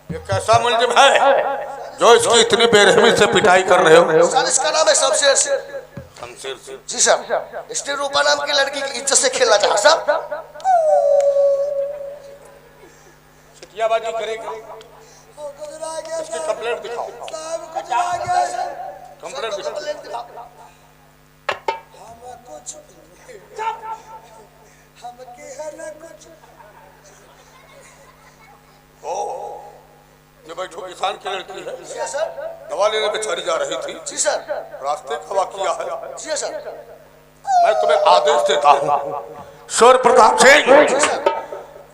ये कैसा मुलजिम है जो इसकी इतनी बेरहमी से पिटाई कर रहे हो? सर इसका नाम है शमशेर सिंह। शमशेर सिंह? जी सर, इसने रूपा नाम की लड़की की इज्जत से खेलना चाहा सर। चिटियाबाजी करेगा? इसकी कंप्लेंट दिखाओ। कंप्लेंट दिखाओ। ये बैठो किसान की लड़की है। जी सर। दवा लेने बेचारी जा रही थी। जी सर। रास्ते का वाकया है। जी सर। मैं तुम्हें आदेश देता हूँ शौर्य प्रताप सिंह,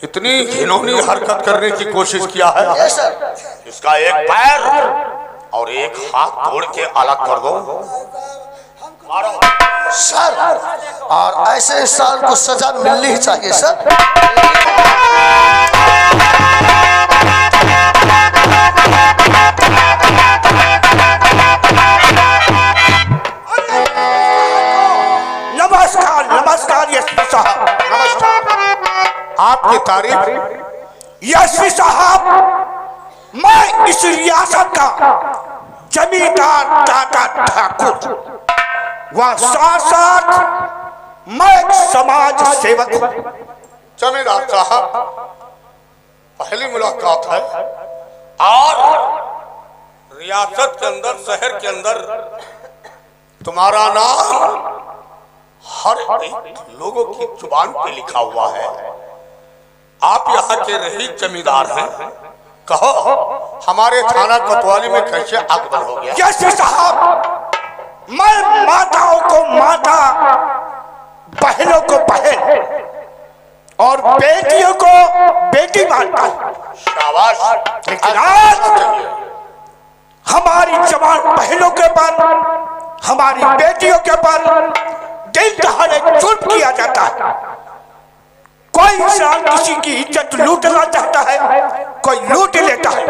इतनी घिनौनी हरकत करने की कोशिश किया है, यस सर। इसका एक पैर और एक हाथ तोड़ के अलग कर दो। मारो सर, और ऐसे इंसान को सजा मिलनी ही चाहिए सर। नमस्कार नमस्कार एसपी साहब। नमस्कार। आपकी तारीफ? एसपी साहब, मैं इस रियासत का जमींदार दादा ठाकुर व साथ साथ मैं एक समाज सेवक हूँ। जमींदार साहब, पहली मुलाकात है और रियासत के अंदर, शहर के अंदर तुम्हारा नाम हर एक लोगों की जुबान पे लिखा हुआ है। आप यहाँ के रही जमींदार हैं, कहो हमारे थाना कोतवाली में कैसे आगमन हो गया? एसपी साहब, मैं माताओं को माता, बहनों को बहन और बेटियों को बेटी मानता हूँ। शाबाश। लेकिन आज हमारी जवान बहनों के पर, हमारी बेटियों के पर दिल दहाड़े जुल्म किया जाता है। कोई इंसान किसी की इज्जत लूटना चाहता है, कोई लूट लेता है।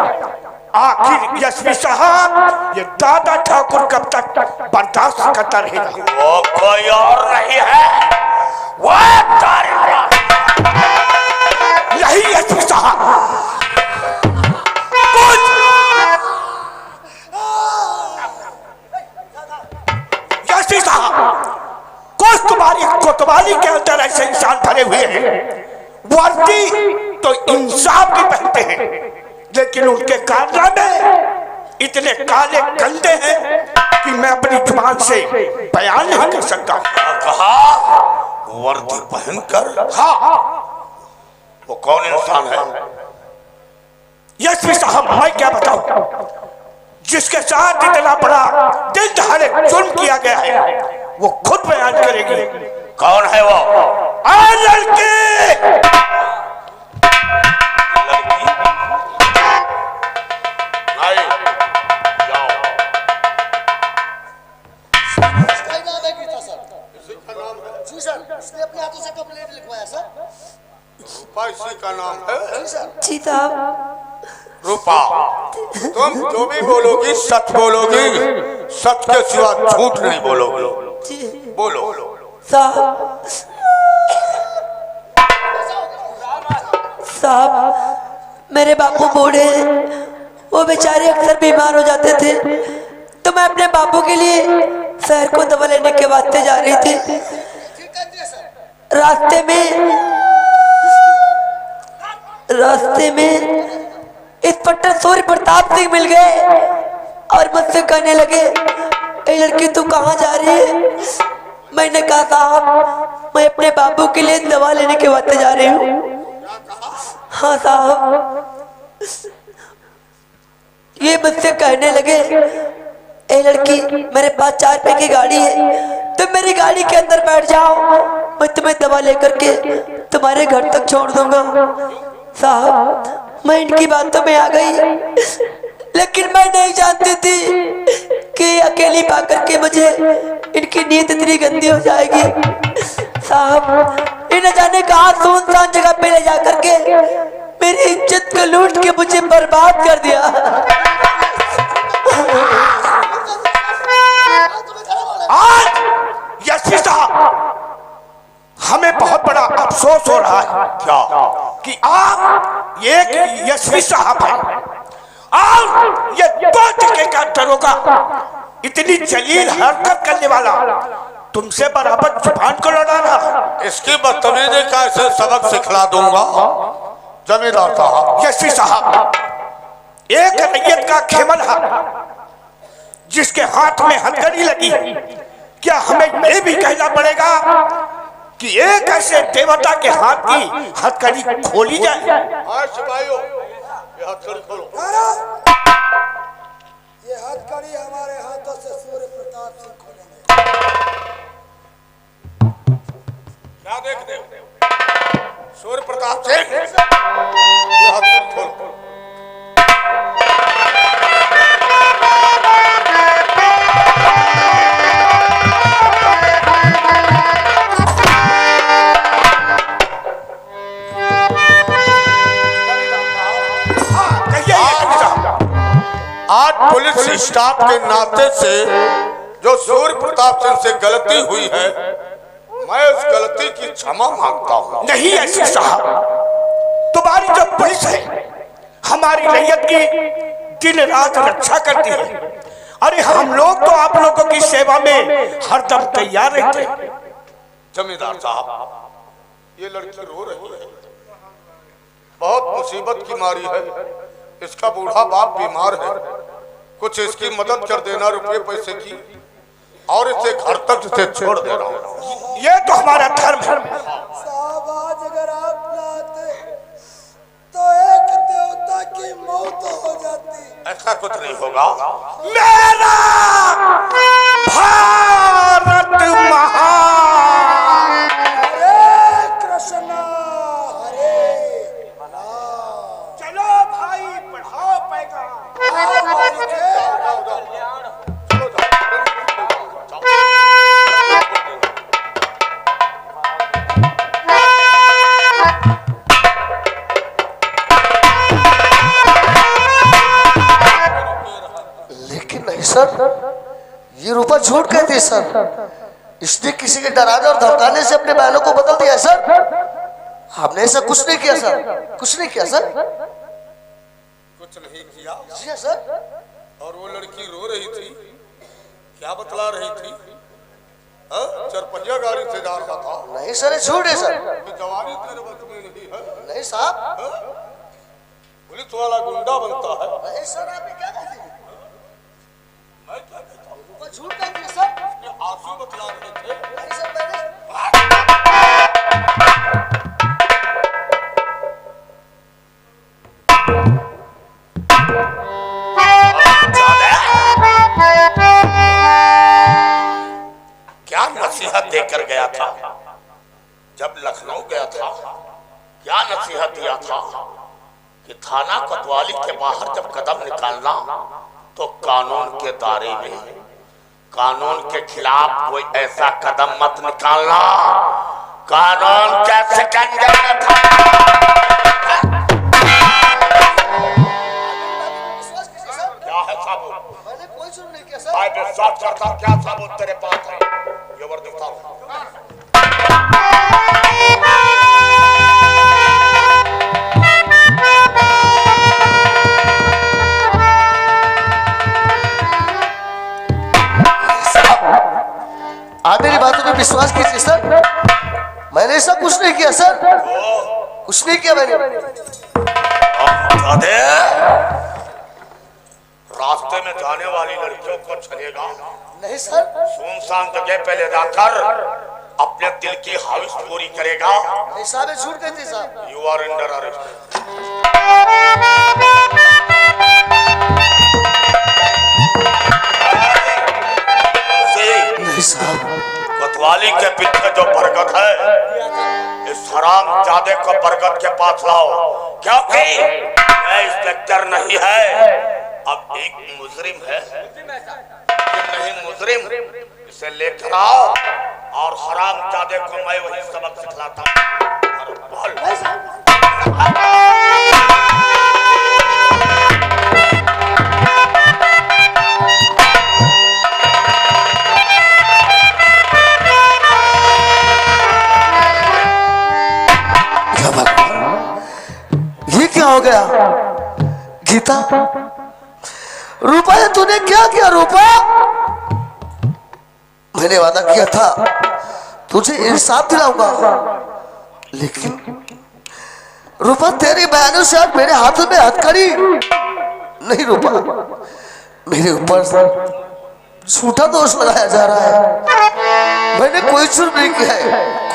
आखिर एसपी साहब, ये दादा ठाकुर कब तक बर्दाश्त करता रहेगा? वो कोई और नहीं है, वो यही एसपी साहब। एसपी साहब, कुछ तुम्हारी कोतवाली के अंदर ऐसे इंसान भरे हुए हैं, वर्दी तो इंसाफ की पहनते हैं, लेकिन उनके कारनामे इतने काले गंदे हैं कि मैं अपनी जुबान से बयान नहीं कर सकता। कहा वर्दी पहनकर? हाँ। वो कौन इंसान है? एसपी साहब, मैं क्या बताऊं, जिसके साथ इतना बड़ा दिल दहाड़े जुल्म किया गया है, वो खुद बयान करेगी। कौन है वो? लड़की। नहीं, जाओ। इसका ही नाम है गीता सर। इसी का नाम है? जी सर, इसने अपने हाथों से कंप्लेंट लिखवाया सर। रूपा इसी का नाम है? जी सर। जी साहब। रूपा, तुम जो भी बोलोगी सच बोलोगी, सच के सिवा झूठ नहीं बोलोगी। बोलो। साहब, मेरे बापू बूढ़े, वो बेचारे अक्सर बीमार हो जाते थे, तो मैं अपने बापू के लिए शहर को दवा लेने के वास्ते जा रही थी। रास्ते में इंस्पेक्टर सूर्य प्रताप सिंह मिल गए और मुझसे कहने लगे, ए लड़की तू कहाँ जा रही है? मैंने कहा साहब, मैं अपने बाबू के लिए दवा लेने के वास्ते जा रही हूँ। हाँ साहब। ये मुझसे कहने लगे, ए लड़की मेरे पास 4 पैसे की गाड़ी है, तुम मेरी गाड़ी के अंदर बैठ जाओ, मैं तुम्हें दवा लेकर के तुम्हारे घर तक छोड़ दूंगा। साहब, मैं इनकी बातों में आ गई, लेकिन मैं नहीं जानती थी कि अकेली पाकर के मुझे इनकी नीयत इतनी गंदी हो जाएगी। साहब, इन्हें जाने कहाँ सुनसान जगह पे ले जाकर के मेरी इज्जत को लूट के मुझे बर्बाद कर दिया। आज एसपी साहब, हमें बहुत बड़ा अफसोस हो रहा है। क्या? कि आप एक एसपी साहब हैं, और ये 2 टके का दरोगा इतनी जलील हरकत करने वाला तुमसे बराबर जुबान को लड़ा रहा। इसकी बदतमीजी का ऐसे सबक सिखला दूंगा जमींदार साहब। यसी साहब, एक रैयत का खेमल जिसके हाथ में हथकड़ी लगी, क्या हमें ये भी कहना पड़ेगा कि एक ऐसे देवता के हाथ की हथकड़ी खोली जाए? हाँ सिपाहियों, ये हथकड़ी खोलो। ये हथकड़ी हमारे हाथों से सूर्य प्रताप सिंह खोलेंगे। क्या देखते हो? सूर्य प्रताप सिंह, ये हथकड़ी खोलो। आज पुलिस स्टाफ के नाते से जो सूर्य प्रताप सिंह से गलती हुई है, मैं उस गलती की क्षमा मांगता हूँ। नहीं ऐसे साहब, तुम्हारी जो पुलिस है हमारी रैयत की दिन रात रक्षा करती है। अरे हम लोग तो आप लोगों की सेवा में हरदम तैयार रहते हैं। जमींदार साहब, ये लड़की रो रही है, बहुत मुसीबत की मारी है। इसका बूढ़ा बाप बीमार है, कुछ इसकी मदद कर देना रुपये पैसे की, और इसे घर तक से छोड़ दे रहा हूँ। ये तो हमारा धर्म है। साहब आज अगर आप ना आते तो एक देवता की मौत हो जाती। ऐसा कुछ नहीं होगा। मेरा भारत महान। हरे कृष्णा हरे चलो भाई बढ़ाओ पैगाम। लेकिन नहीं सर, ये रूपा झूठ कहती है सर। इसने किसी के डराने और धमकाने से अपने बहनों को बदल दिया सर। हमने ऐसा कुछ नहीं किया सर, कुछ नहीं किया सर। कुछ नहीं किया? जी हाँ सर। और वो लड़की रो रही थी, क्या बतला रही थी? हाँ? 4 पहिया गाड़ी से जा रहा था। नहीं सर, ये झूठ है सर। जवानी तेरे बस में नहीं है। नहीं साहब। पुलिस वाला गुंडा बनता है। नहीं सर, आप ये क्या कहते हैं? मैं क्या कहता हूँ? वो झूठ कहती है सर। ये आंसू बतला रहे थे। नहीं सर, मैंने क्या नसीहत देकर गया था जब लखनऊ गया था? क्या नसीहत दिया था कि थाना कोतवाली के बाहर जब कदम निकालना तो कानून के दायरे में, कानून के खिलाफ कोई ऐसा कदम मत निकालना। कानून के शिकंजे में था। क्या है साबुत? मैंने कोई जुर्म नहीं किया सर। मैं विश्वास करता हूं, क्या साबुत तेरे पास है? ये वर्दी उतारो। आप मेरी बातों पे विश्वास कीजिए सर। मैंने ऐसा कुछ नहीं किया सर, कुछ नहीं किया मैंने। रास्ते में जाने वाली लड़कियों को छलेगा नहीं सर। सुनसान जगह पे ले जाकर अपने दिल की ख्वाहिश पूरी करेगा। नहीं साहब, ये झूठ कहती साहब। You are under arrest. नहीं साहब। कोतवाली के पीछे जो बरगद है, इस हरामजादे को बरगद के पास लाओ, क्योंकि यह इंस्पेक्टर नहीं है, अब एक मुजरिम है। नहीं मुजरिम, इसे लेकर आओ और हरामजादे को मैं वही सबक सिखलाता हूँ। ये क्या हो गया गीता? रूपा ये तूने क्या किया रूपा? मैंने वादा किया था तुझे इंसाफ दिलाऊंगा, लेकिन रूपा तेरी बहनों से आज मेरे हाथों में हथकड़ी नहीं। रूपा मेरे ऊपर झूठा दोष लगाया जा रहा है। मैंने कोई जुर्म नहीं किया है,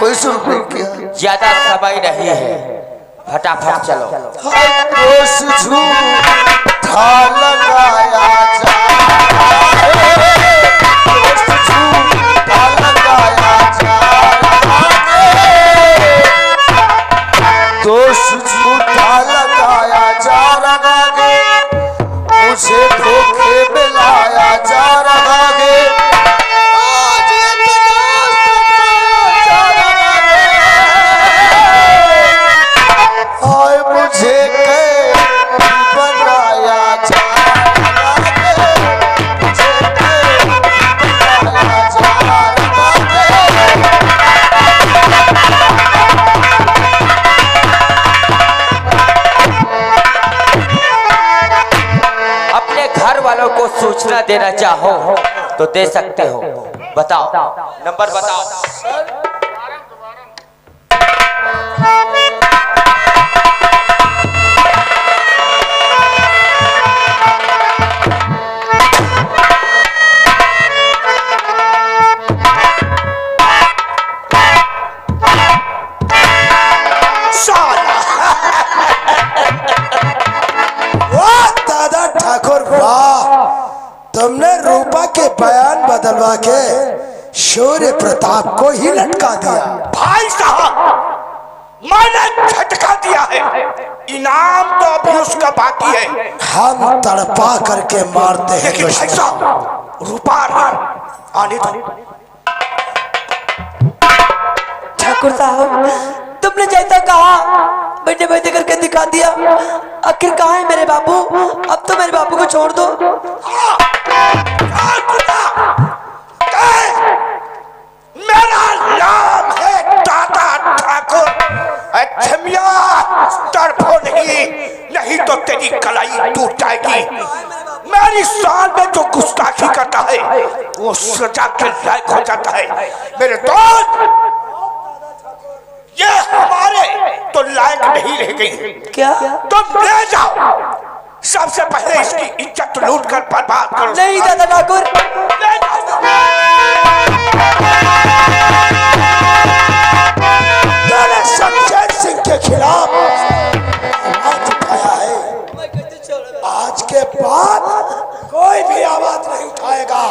कोई जुर्म नहीं किया। ज्यादा समय नहीं है, फटाफट चलो। दोष झूठा लगाया जा रहा है, दोष झूठा लगाया जा रहा है, दोष झूठा लगाया जा रहा है, मुझे धोखे में लाया जा रहा है। आज इतना सताया जा रहा है, हाय मुझे कैदी बनाया जा रहा है, मुझे कैदी बनाया जा रहा है। अपने घर वालों को सूचना देना चाहो तो दे सकते हो। बताओ, नंबर बताओ। दादा ठाकुर वाह, तुमने रूपा के बयान बदलवा के शौर्य प्रताप को ही लटका दिया। भाई साहब, मैंने झटका दिया है, इनाम तो अभी उसका बाकी है। हम तड़पा करके मारते हैं लेकिन भाई साहब, रूपा आने दो। ठाकुर साहब तुमने जैसा कहा मैंने वैसे करके दिखा दिया। आखिर कहाँ है मेरे बापू? अब तो मेरे बापू को छोड़ दो। मेरा नाम है दादा ठाकुर। क्षमिया तड़पो नहीं तो तेरी कलाई टूट जाएगी। मेरी शान में जो गुस्ताखी करता है वो सजा के लायक हो जाता है। मेरे दोस्त, ये हमारे तो लायक नहीं रह गई। क्या? तुम ले जाओ, सबसे पहले इसकी इज्जत लूट कर बर्बाद करो। नहीं दादा ठाकुर, ले जाओ। मैंने शमशेर सिंह के खिलाफ आवाज उठाया है, आज के बाद कोई भी आवाज नहीं उठाएगा।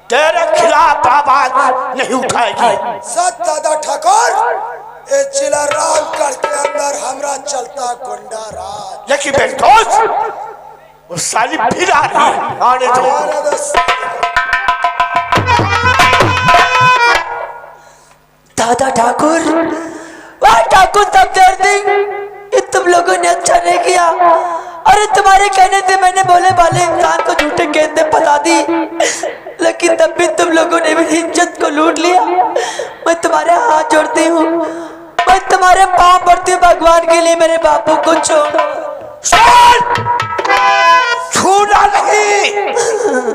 तेरे खिलाफ आवाज नहीं उठाएगी। सत दादा ठाकुर, ए जिला रामगढ़ के अंदर हमरा चलता गुंडा राज। लेकिन मेरे दोस्त, वो साली फिर आ रही है। आने दो। दादा ठाकुर, वाह ठाकुर तब दर्दी, तुम लोगों ने अच्छा नहीं किया। अरे तुम्हारे कहने से मैंने बोले वाले इंसान को झूठे कहते बता दी, लेकिन तब भी तुम लोगों ने मेरी इज्जत को लूट लिया। मैं तुम्हारे हाथ जोड़ती हूँ, मैं तुम्हारे पाँव पड़ती हूँ, भगवान के लिए मेरे बापू को छोड़ो। छूना नहीं,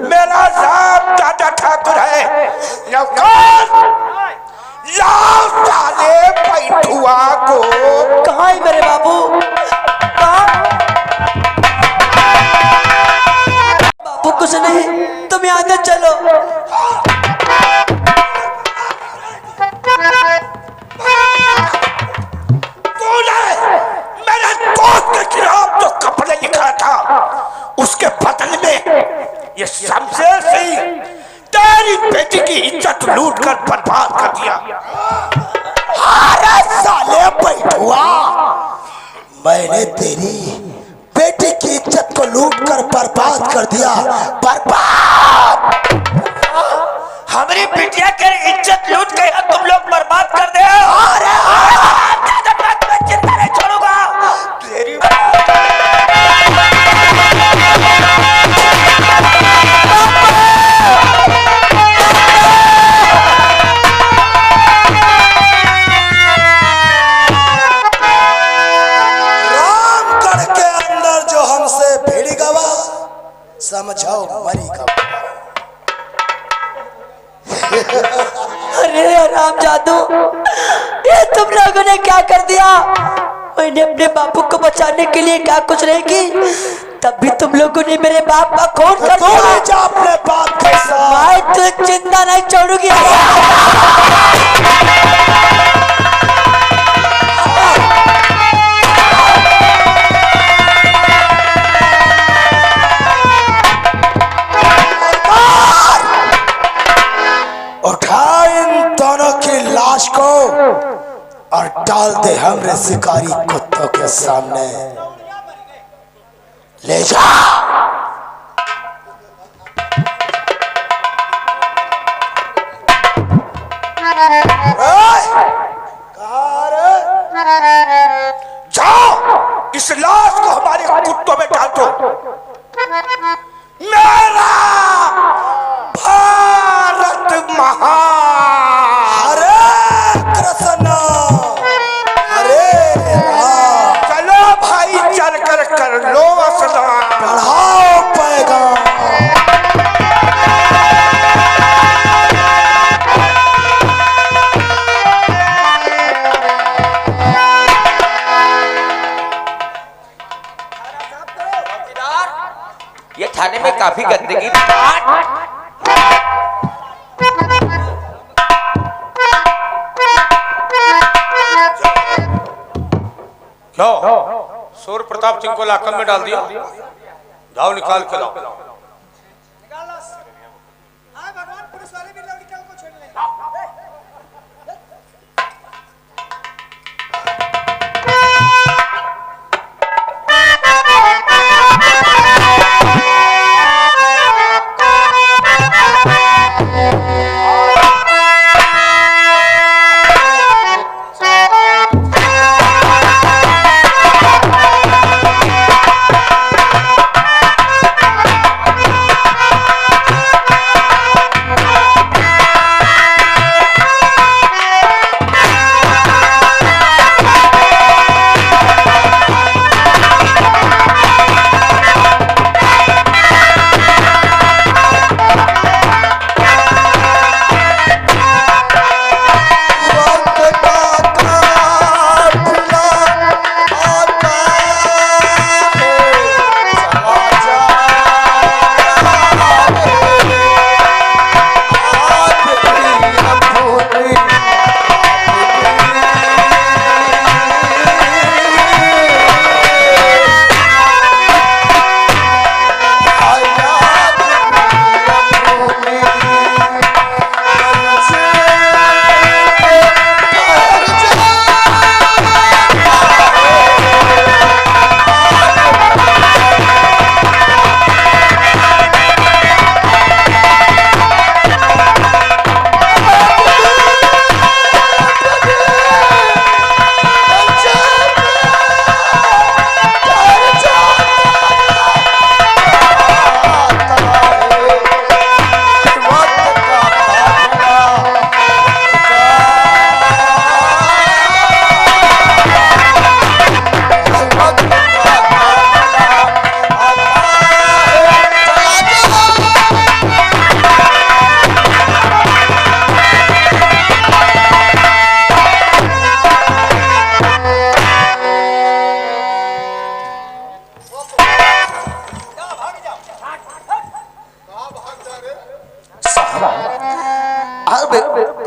मेरा नाम दादा ठाकुर है। लाओ साले पैठुआ को। कहाँ है मेरे बाबू? बाबू कुछ नहीं, तुम यहाँ से चलो। तूने मेरे दोस्त के खिलाफ जो कपड़े लिखा था ये शमशेर सिंह तेरी बेटी की इज्जत लूट कर बर्बाद कर दिया। अरे साले बैठुआ, मैंने तेरी बेटी की इज्जत को लूट कर बर्बाद कर दिया। बर्बाद! हमारी बिटिया की इज्जत लूट गई है, तुम लोग बर्बाद कर दे। अरे मैं चिंता नहीं छोड़ूंगा तेरी। रामगढ़ के अंदर जो हमसे भिड़ गवा, समझाओ मरी गवा। अरे राम जादू, ये तुम लोगों ने क्या कर दिया? मैंने अपने बापू को बचाने के लिए क्या कुछ नहीं की, तब भी तुम लोगों ने मेरे बाप का खून कर दिया। जा अपने बाप के साथ। मैं तो चिंता नहीं छोड़ूंगी। उठा इन दोनों की लाश को और डाल दे हमरे शिकारी कुत्तों के सामने। ले जा। जाओ इस लाश को हमारे कुत्तों में डाल दो। मेरा भारत महान। हरे कृष्ण, हरे राम। चलो भाई, चल कर लो स्नान। बढ़ाओ पैगाम। ये थाने में काफी गंदगी। क्यों सूर्य प्रताप सिंह को लाकम में डाल दिया? जाओ निकाल के लाओ।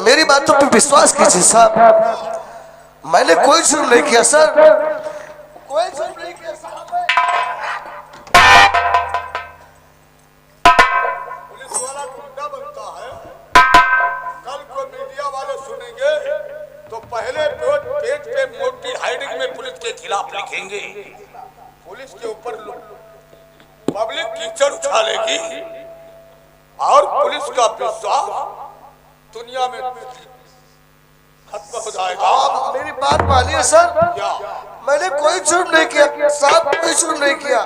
मेरी बातों पे विश्वास कीजिए साहब, मैंने कोई जुर्म नहीं किया सर, कोई जुर्म नहीं किया साहब। रखेंगे पुलिस के ऊपर पब्लिक कीचड़ उछालेगी और पुलिस का विश्वास दुनिया में खत्म हो जाएगा। आप मेरी बात मानिए सर, क्या मैंने कोई जुर्म नहीं किया साहब, कोई जुर्म नहीं किया।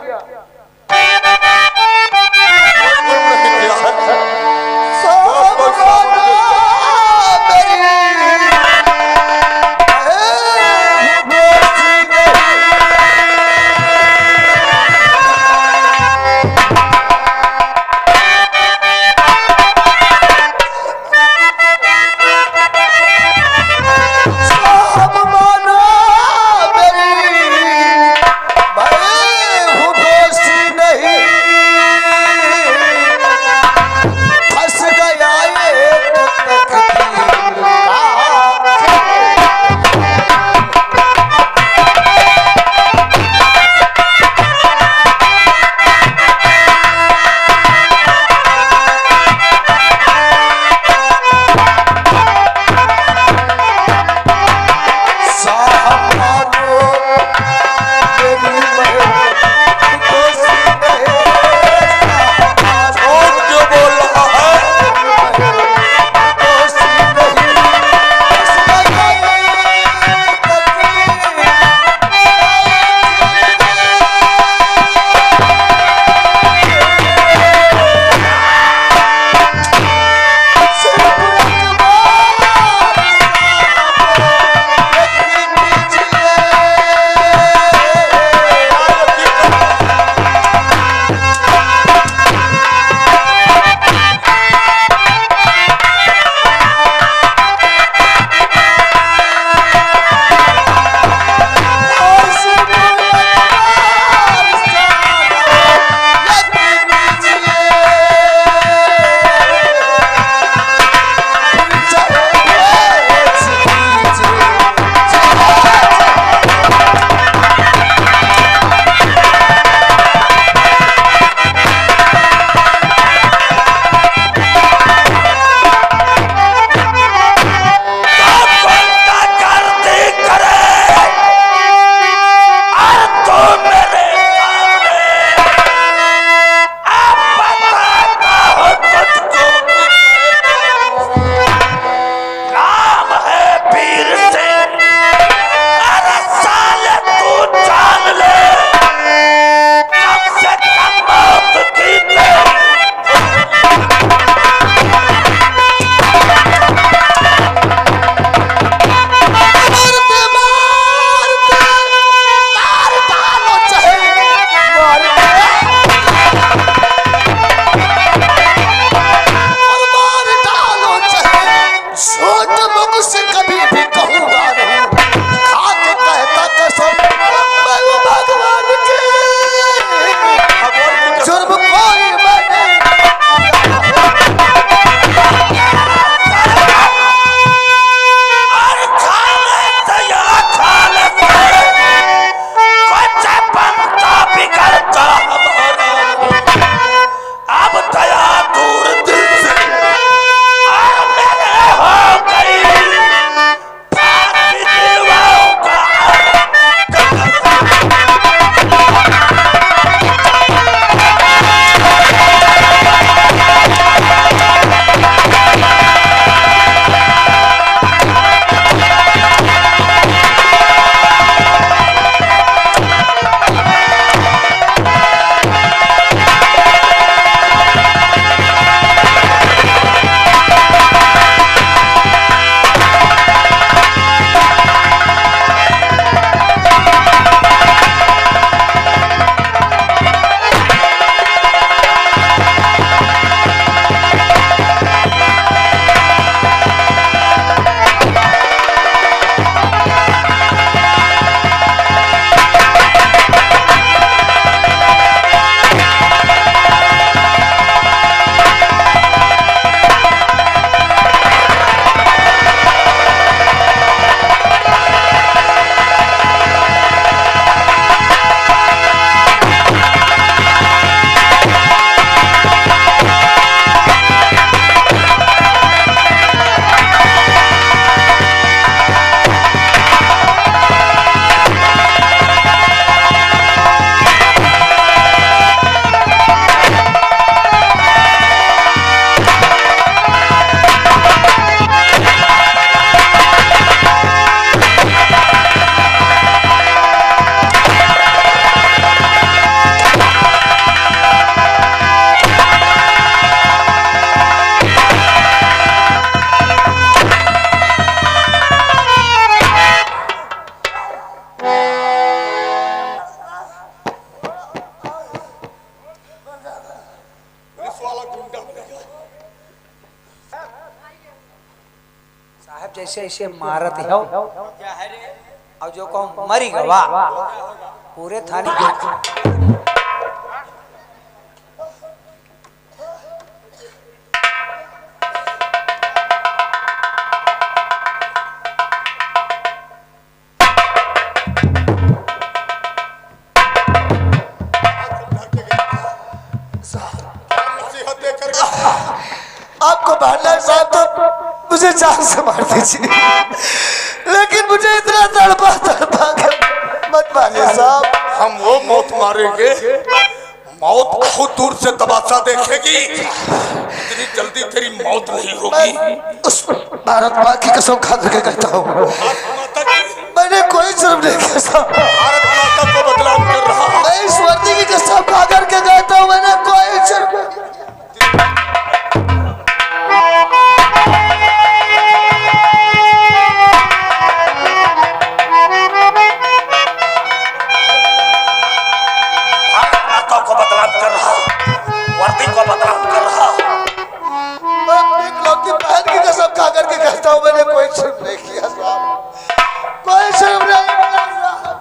जैसे ऐसे मारत हो और जो कहूँ मरी गवा पूरे थाने आपको मारना है साहब तो मुझे जान से मार दीजिए, लेकिन मुझे इतना तड़पा तड़पा के मत मारिए साहब। हम वो मौत मारेंगे, मौत बहुत दूर से तमाशा देखेगी, इतनी जल्दी तेरी मौत नहीं होगी। मैं उस भारत माँ की कसम खा करके कहता हूँ, भारत माता की, मैंने कोई जुर्म नहीं किया साहब। भारत माता को बदनाम कर रहा है। मैं इस वर्दी की कसम खा करके कहता हूँ, मैंने कोई जुर्म नहीं किया। को बदनाम कर रहा, वर्दी को बदनाम कर रहा। मैं अपनी इकलौती बहन की कसम खा करके कहता हूँ, मैंने कोई जुर्म नहीं किया साहब, कोई जुर्म नहीं किया साहब।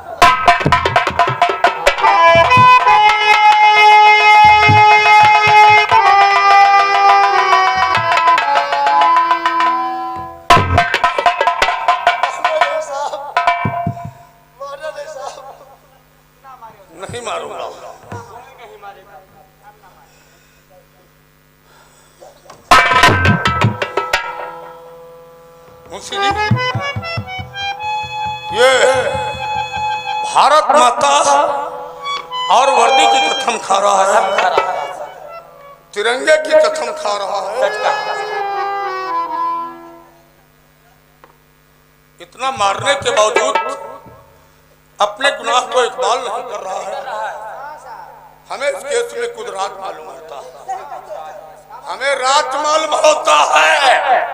नहीं मारूंगा। मुंशी जी, ये भारत माता और वर्दी की कसम खा रहा है, तिरंगे की कसम खा रहा है। इतना मारने के बावजूद अपने गुनाह को इकबाल नहीं कर रहा है। हमें इस केस में खुद रात मालूम होता है, हमें रात मालूम होता है।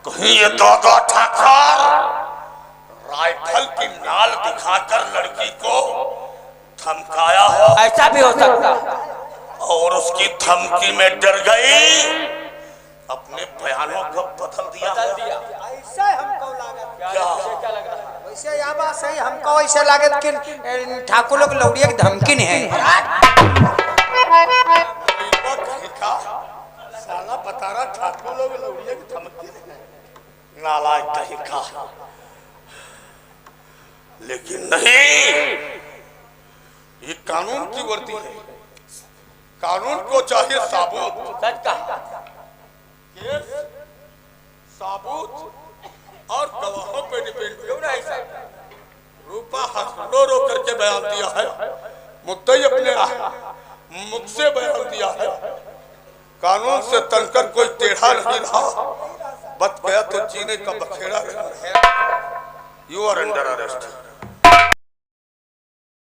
कहीं ये दादा ठाकर राइफल की नाल दिखाकर लड़की को धमकाया हो, ऐसा भी हो सकता, और उसकी धमकी में डर गई, अपने बयानों को बदल दिया। ऐसे हमको लागत क्या वैसे या बात सही, हमको ऐसे लागत कि ठाकुर लोग लौड़िया की धमकी नहीं है। साला बता रहा ठाकुर लोग लौड़िया की धमकी नहीं है, नालायक तरीका। लेकिन नहीं, ये कानून की वर्दी है, कानून को चाहिए साबुत। सच कहा, केस साबुत और गवाहों पे डिपेंड क्यों नहीं सर। रूपा रो रो करके बयान दिया है, मुद्दई अपने मुझसे बयान दिया है, कानून से तनकर कोई टेढ़ा नहीं रहा, बच गया तो जीने का बखेड़ा। You are under arrest.